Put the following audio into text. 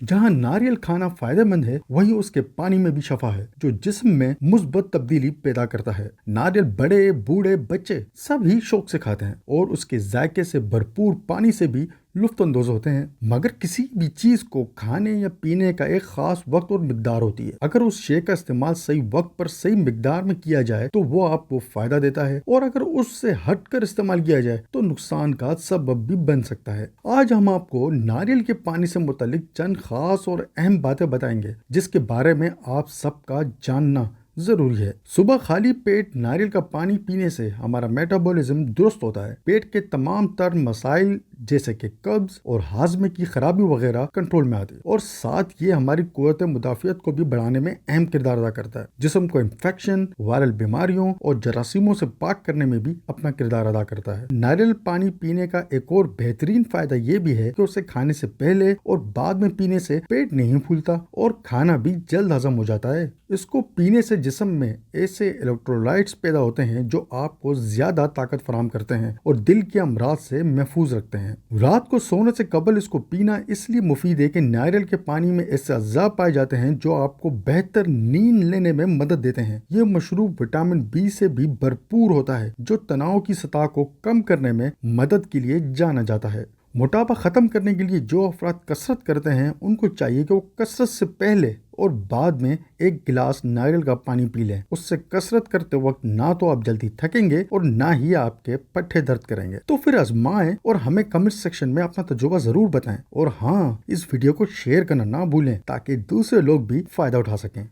जहाँ नारियल खाना फायदेमंद है, वहीं उसके पानी में भी शफा है जो जिस्म में मुस्बत तब्दीली पैदा करता है। नारियल बड़े बूढ़े बच्चे सभी शौक से खाते हैं और उसके जायके से भरपूर पानी से भी लुत्फ अंदोज होते हैं। मगर किसी भी चीज को खाने या पीने का एक खास वक्त और मिकदार होती है। अगर उस शे का इस्तेमाल सही वक्त पर सही मिकदार में किया जाए तो वो आपको फायदा देता है, और अगर उससे हटकर इस्तेमाल किया जाए तो नुकसान का सबब भी बन सकता है। आज हम आपको नारियल के पानी से मुतालिक चंद खास और अहम बातें बताएंगे जिसके बारे में आप सबका जानना जरूरी है। सुबह खाली पेट नारियल का पानी पीने से हमारा मेटाबॉलिज्म दुरुस्त होता है। पेट के तमाम तर मसाइल जैसे कि कब्ज और हाजमे की खराबी वगैरह कंट्रोल में आती है, और साथ ये हमारी कुव्वत मुदाफियत को भी बढ़ाने में अहम किरदार अदा करता है। जिस्म को इन्फेक्शन, वायरल बीमारियों और जरासीमों से पाक करने में भी अपना किरदार अदा करता है। नारियल पानी पीने का एक और बेहतरीन फायदा ये भी है कि उसे खाने से पहले और बाद में पीने से पेट नहीं फूलता और खाना भी जल्द हजम हो जाता है। इसको पीने से जिस्म में ऐसे इलेक्ट्रोलाइट्स पैदा होते हैं जो आपको ज्यादा ताकत फराहम करते हैं और दिल के अमराज से महफूज रखते हैं। रात को सोने से कबल इसको पीना इसलिए मुफीद है कि नारियल के पानी में ऐसे अज़्ज़ा पाए जाते हैं जो आपको बेहतर नींद लेने में मदद देते हैं। ये मशरूब विटामिन बी से भी भरपूर होता है जो तनाव की सतह को कम करने में मदद के लिए जाना जाता है। मोटापा खत्म करने के लिए जो अफराद कसरत करते हैं उनको चाहिए कि वो कसरत से पहले और बाद में एक गिलास नारियल का पानी पी लें। उससे कसरत करते वक्त ना तो आप जल्दी थकेंगे और ना ही आपके पट्टे दर्द करेंगे। तो फिर आजमाएं और हमें कमेंट सेक्शन में अपना तजुर्बा जरूर बताएं। और हाँ, इस वीडियो को शेयर करना ना भूलें ताकि दूसरे लोग भी फायदा उठा सकें।